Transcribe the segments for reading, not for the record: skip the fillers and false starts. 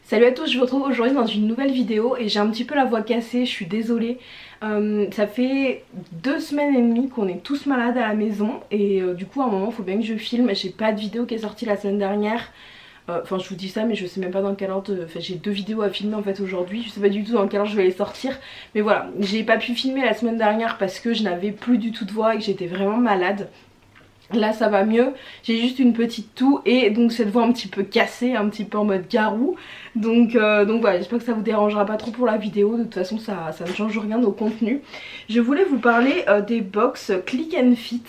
Salut à tous, je vous retrouve aujourd'hui dans une nouvelle vidéo et j'ai un petit peu la voix cassée, je suis désolée. Ça fait 2 semaines et demie qu'on est tous malades à la maison et du coup à un moment il faut bien que je filme. J'ai pas de vidéo qui est sortie la semaine dernière. Enfin je vous dis ça mais je sais même pas dans quel ordre, enfin j'ai 2 vidéos à filmer en fait aujourd'hui, je sais pas du tout dans quel ordre je vais les sortir. Mais voilà, j'ai pas pu filmer la semaine dernière parce que je n'avais plus du tout de voix et que j'étais vraiment malade. Là ça va mieux, j'ai juste une petite toux et donc cette voix un petit peu cassée, un petit peu en mode garou. Donc voilà, j'espère que ça vous dérangera pas trop pour la vidéo, de toute façon ça ne change rien au contenu. Je voulais vous parler des box Click and Fit.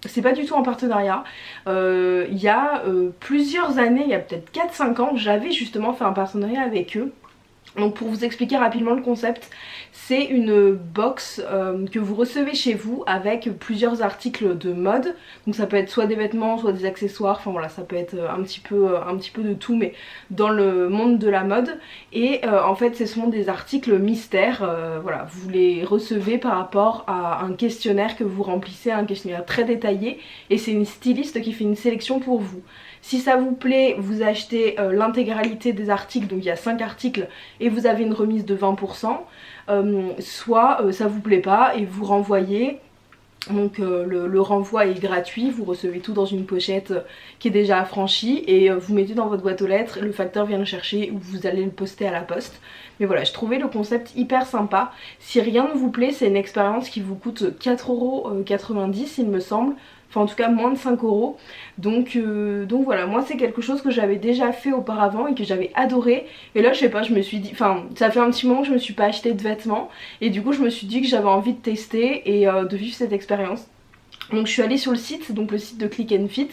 C'est pas du tout en partenariat. Il y a plusieurs années, il y a peut-être 4-5 ans, j'avais justement fait un partenariat avec eux. Donc pour vous expliquer rapidement le concept, c'est une box que vous recevez chez vous avec plusieurs articles de mode. Donc ça peut être soit des vêtements, soit des accessoires, enfin voilà, ça peut être un petit peu de tout, mais dans le monde de la mode. Et en fait ce sont des articles mystères, voilà, vous les recevez par rapport à un questionnaire que vous remplissez, un questionnaire très détaillé, et c'est une styliste qui fait une sélection pour vous. Si ça vous plaît, vous achetez l'intégralité des articles, donc il y a 5 articles et vous avez une remise de 20%, soit ça vous plaît pas et vous renvoyez. Donc le renvoi est gratuit, vous recevez tout dans une pochette qui est déjà affranchie et vous mettez dans votre boîte aux lettres, le facteur vient le chercher ou vous allez le poster à la poste. Mais voilà, je trouvais le concept hyper sympa. Si rien ne vous plaît, c'est une expérience qui vous coûte 4,90 € il me semble. Enfin en tout cas moins de 5 €. Donc voilà, moi c'est quelque chose que j'avais déjà fait auparavant et que j'avais adoré. Et là je sais pas, je me suis dit, enfin ça fait un petit moment que je me suis pas acheté de vêtements. Et du coup je me suis dit que j'avais envie de tester et de vivre cette expérience. Donc je suis allée sur le site, donc le site de Click and Fit.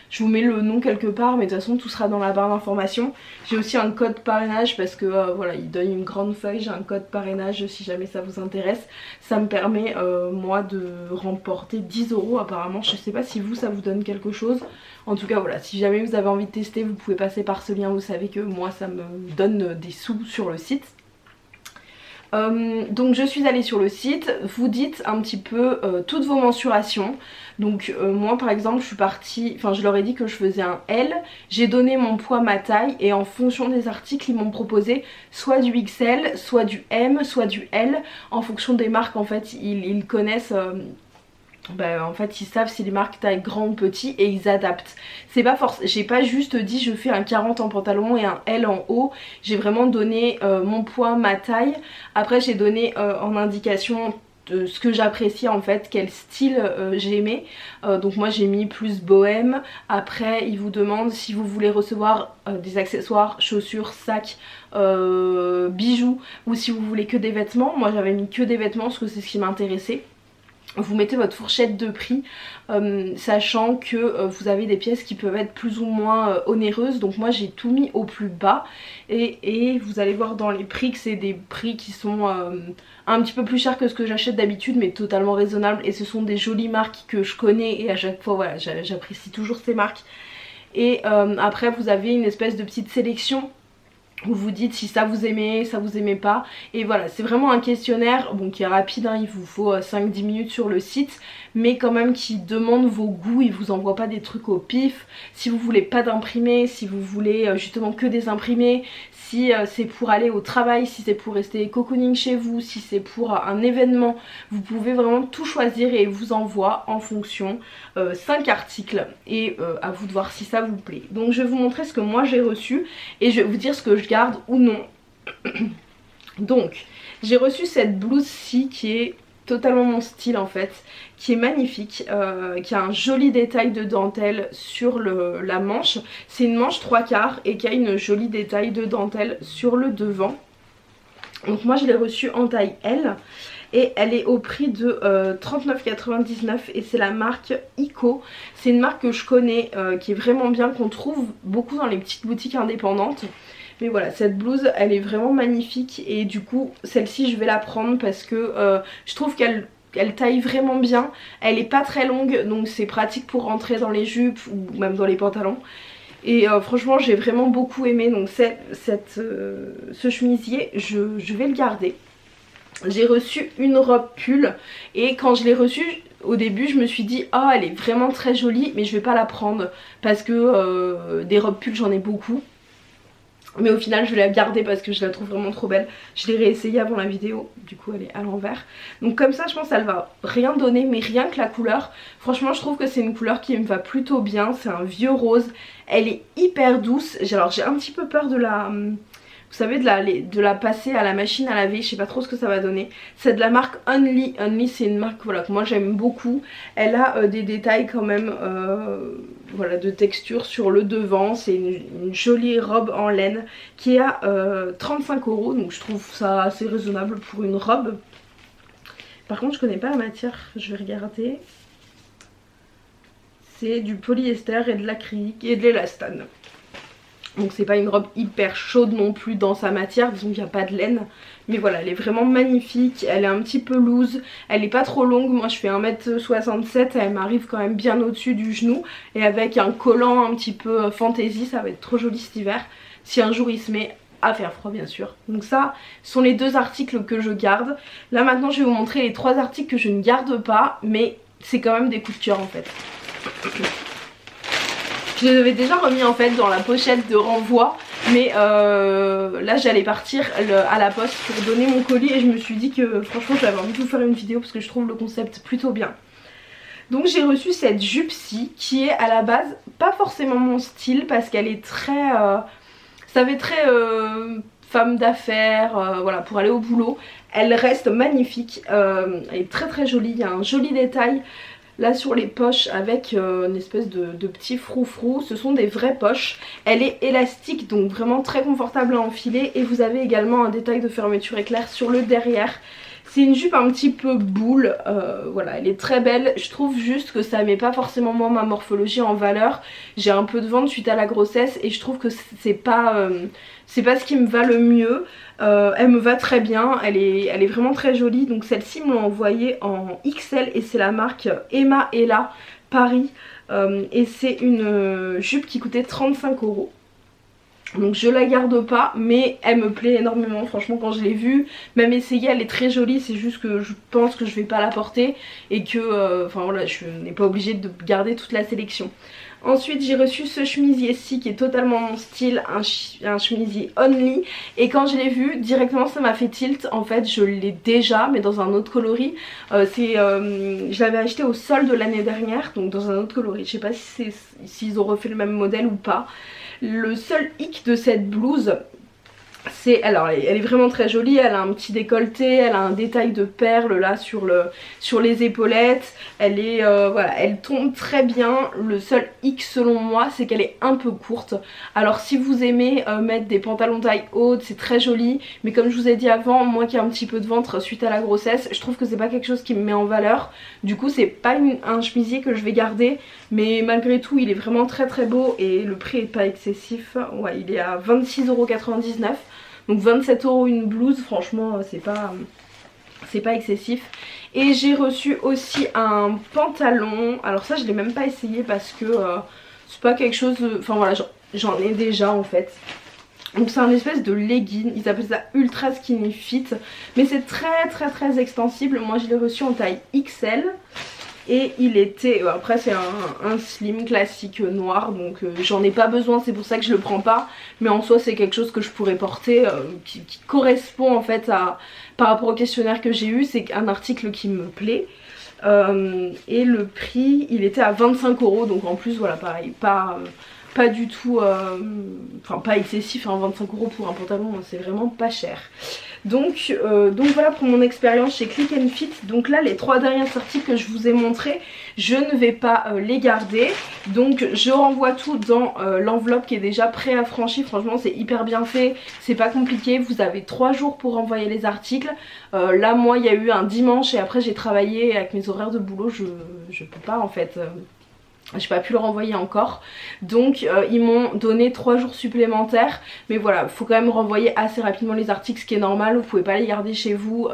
Je vous mets le nom quelque part, mais de toute façon tout sera dans la barre d'informations. J'ai aussi un code parrainage parce que voilà, il donne une grande feuille, j'ai un code parrainage si jamais ça vous intéresse. Ça me permet moi de remporter 10 € apparemment. Je sais pas si vous ça vous donne quelque chose. En tout cas voilà, si jamais vous avez envie de tester, vous pouvez passer par ce lien, vous savez que moi ça me donne des sous sur le site. Donc je suis allée sur le site, vous dites un petit peu toutes vos mensurations. Donc moi par exemple je suis partie, enfin je leur ai dit que je faisais un L, j'ai donné mon poids, ma taille et en fonction des articles ils m'ont proposé soit du XL, soit du M, soit du L. En fonction des marques en fait ils connaissent... en fait ils savent si les marques taille grand ou petit et ils adaptent. C'est pas forcément, j'ai pas juste dit je fais un 40 en pantalon et un L en haut. J'ai vraiment donné mon poids, ma taille. Après j'ai donné en indication de ce que j'appréciais en fait, quel style j'aimais. Donc moi j'ai mis plus bohème. Après ils vous demandent si vous voulez recevoir des accessoires, chaussures, sacs, bijoux, ou si vous voulez que des vêtements. Moi j'avais mis que des vêtements parce que c'est ce qui m'intéressait. Vous mettez votre fourchette de prix, sachant que vous avez des pièces qui peuvent être plus ou moins onéreuses. Donc moi j'ai tout mis au plus bas et vous allez voir dans les prix que c'est des prix qui sont un petit peu plus chers que ce que j'achète d'habitude, mais totalement raisonnables. Et ce sont des jolies marques que je connais et à chaque fois voilà, j'apprécie toujours ces marques. Et après vous avez une espèce de petite sélection. Vous vous dites si ça vous aimez pas, et voilà, c'est vraiment un questionnaire bon, qui est rapide, hein, il vous faut 5-10 minutes sur le site, mais quand même qui demande vos goûts, il vous envoie pas des trucs au pif. Si vous voulez pas d'imprimés, si vous voulez justement que des imprimés, si c'est pour aller au travail, si c'est pour rester cocooning chez vous, si c'est pour un événement, vous pouvez vraiment tout choisir et il vous envoie en fonction 5 articles et à vous de voir si ça vous plaît. Donc je vais vous montrer ce que moi j'ai reçu et je vais vous dire ce que je garde ou non. Donc j'ai reçu cette blouse-ci qui est totalement mon style en fait, qui est magnifique, qui a un joli détail de dentelle sur la manche. C'est une manche 3/4 et qui a une jolie détail de dentelle sur le devant. Donc moi je l'ai reçue en taille L et elle est au prix de 39,99 et c'est la marque Ico. C'est une marque que je connais, qui est vraiment bien, qu'on trouve beaucoup dans les petites boutiques indépendantes. Mais voilà, cette blouse elle est vraiment magnifique et du coup celle-ci je vais la prendre parce que je trouve qu'elle taille vraiment bien. Elle est pas très longue donc c'est pratique pour rentrer dans les jupes ou même dans les pantalons. Et franchement j'ai vraiment beaucoup aimé, donc ce chemisier je vais le garder. J'ai reçu une robe pull et quand je l'ai reçue au début je me suis dit ah elle est vraiment très jolie mais je vais pas la prendre parce que des robes pull j'en ai beaucoup. Mais au final je vais la garder parce que je la trouve vraiment trop belle. Je l'ai réessayée avant la vidéo, du coup elle est à l'envers. Donc comme ça je pense qu'elle va rien donner, mais rien que la couleur, franchement je trouve que c'est une couleur qui me va plutôt bien. C'est un vieux rose, elle est hyper douce. Alors j'ai un petit peu peur de la... Vous savez, de la passer à la machine à laver, je sais pas trop ce que ça va donner. C'est de la marque Only. Only c'est une marque voilà, que moi j'aime beaucoup. Elle a des détails quand même voilà, de texture sur le devant. C'est une jolie robe en laine qui est à 35 €. Donc je trouve ça assez raisonnable pour une robe. Par contre je connais pas la matière, je vais regarder. C'est du polyester et de l'acrylique et de l'élastane. Donc c'est pas une robe hyper chaude non plus dans sa matière, disons qu'il n'y a pas de laine. Mais voilà, elle est vraiment magnifique, elle est un petit peu loose, elle est pas trop longue. Moi je fais 1m67, elle m'arrive quand même bien au-dessus du genou. Et avec un collant un petit peu fantaisie, ça va être trop joli cet hiver. Si un jour il se met à faire froid bien sûr. Donc ça sont les 2 articles que je garde. Là maintenant je vais vous montrer les 3 articles que je ne garde pas, mais c'est quand même des coups de cœur en fait. Je les avais déjà remis en fait dans la pochette de renvoi, mais là j'allais partir à la poste pour donner mon colis et je me suis dit que franchement j'avais envie de vous faire une vidéo parce que je trouve le concept plutôt bien. Donc j'ai reçu cette jupe-ci qui est à la base pas forcément mon style parce qu'elle est très... ça fait très femme d'affaires, voilà, pour aller au boulot. Elle reste magnifique, elle est très très jolie, il y a un joli détail là sur les poches avec une espèce de petit froufrou. Ce sont des vraies poches. Elle est élastique donc vraiment très confortable à enfiler. Et vous avez également un détail de fermeture éclair sur le derrière. C'est une jupe un petit peu boule, voilà, elle est très belle. Je trouve juste que ça met pas forcément moi ma morphologie en valeur. J'ai un peu de ventre suite à la grossesse et je trouve que c'est pas ce qui me va le mieux. Elle me va très bien, elle est vraiment très jolie. Donc celle-ci me l'a envoyée en XL et c'est la marque Emma Ella Paris. Et c'est une jupe qui coûtait 35 €. Donc je la garde pas, mais elle me plaît énormément. Franchement quand je l'ai vue, même essayée, elle est très jolie. C'est juste que je pense que je vais pas la porter et que enfin voilà, je n'ai pas obligée de garder toute la sélection. Ensuite j'ai reçu ce chemisier-ci qui est totalement mon style, un chemisier Only. Et quand je l'ai vu, directement ça m'a fait tilt. En fait je l'ai déjà mais dans un autre coloris. Je l'avais acheté au solde de l'année dernière, donc dans un autre coloris. Je sais pas s'ils ont refait le même modèle ou pas. Le seul hic de cette blouse, c'est, alors elle est vraiment très jolie, elle a un petit décolleté, elle a un détail de perles là sur les épaulettes, elle est voilà, elle tombe très bien. Le seul hic selon moi c'est qu'elle est un peu courte. Alors si vous aimez mettre des pantalons taille haute, c'est très joli, mais comme je vous ai dit avant, moi qui ai un petit peu de ventre suite à la grossesse, je trouve que c'est pas quelque chose qui me met en valeur. Du coup c'est pas un chemisier que je vais garder, mais malgré tout il est vraiment très très beau et le prix est pas excessif. Ouais, il est à 26,99 €. Donc 27 € une blouse, franchement c'est pas excessif. Et j'ai reçu aussi un pantalon. Alors ça je l'ai même pas essayé parce que c'est pas quelque chose... Enfin voilà, j'en ai déjà en fait. Donc c'est un espèce de legging, ils appellent ça ultra skinny fit. Mais c'est très très très extensible. Moi je l'ai reçu en taille XL. Et il était, après c'est un slim classique noir, donc j'en ai pas besoin, c'est pour ça que je le prends pas. Mais en soi c'est quelque chose que je pourrais porter, qui correspond en fait par rapport au questionnaire que j'ai eu. C'est un article qui me plaît. Et le prix il était à 25 €, donc en plus voilà pareil, pas du tout, enfin pas excessif, hein, 25 € pour un pantalon c'est vraiment pas cher. Donc voilà pour mon expérience chez Click and Fit. Donc là les 3 dernières articles que je vous ai montré, je ne vais pas les garder. Donc je renvoie tout dans l'enveloppe qui est déjà pré-affranchie. Franchement c'est hyper bien fait, c'est pas compliqué. Vous avez 3 jours pour renvoyer les articles. Là moi il y a eu un dimanche et après j'ai travaillé avec mes horaires de boulot, je peux pas en fait... J'ai pas pu le renvoyer encore, donc ils m'ont donné 3 jours supplémentaires. Mais voilà, faut quand même renvoyer assez rapidement les articles, ce qui est normal. Vous pouvez pas les garder chez vous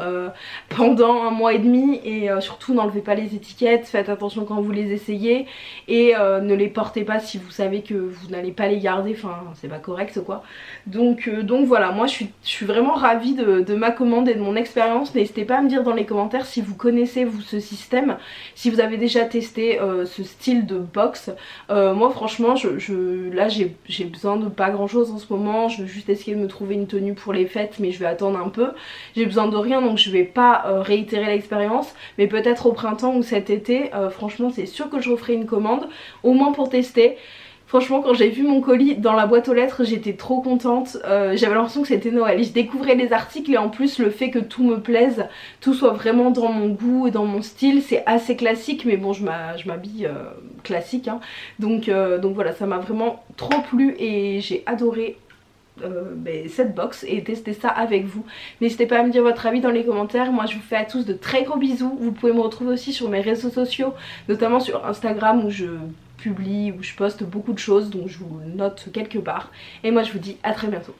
pendant 1 mois et demi. Et surtout n'enlevez pas les étiquettes, faites attention quand vous les essayez. Et ne les portez pas si vous savez que vous n'allez pas les garder, enfin c'est pas correct quoi. Donc voilà, moi je suis vraiment ravie de ma commande et de mon expérience. N'hésitez pas à me dire dans les commentaires si vous connaissez vous ce système, si vous avez déjà testé ce style de box. Moi franchement là j'ai besoin de pas grand chose en ce moment, je veux juste essayer de me trouver une tenue pour les fêtes mais je vais attendre un peu. J'ai besoin de rien donc je vais pas réitérer l'expérience, mais peut-être au printemps ou cet été, franchement c'est sûr que je referai une commande, au moins pour tester. Franchement quand j'ai vu mon colis dans la boîte aux lettres j'étais trop contente, j'avais l'impression que c'était Noël. Je découvrais les articles et en plus le fait que tout me plaise, tout soit vraiment dans mon goût et dans mon style, c'est assez classique mais bon je m'habille classique hein. Donc voilà, ça m'a vraiment trop plu et j'ai adoré cette box et tester ça avec vous. N'hésitez pas à me dire votre avis dans les commentaires. Moi je vous fais à tous de très gros bisous. Vous pouvez me retrouver aussi sur mes réseaux sociaux, notamment sur Instagram où je publie, où je poste beaucoup de choses, donc je vous note quelque part. Et moi je vous dis à très bientôt.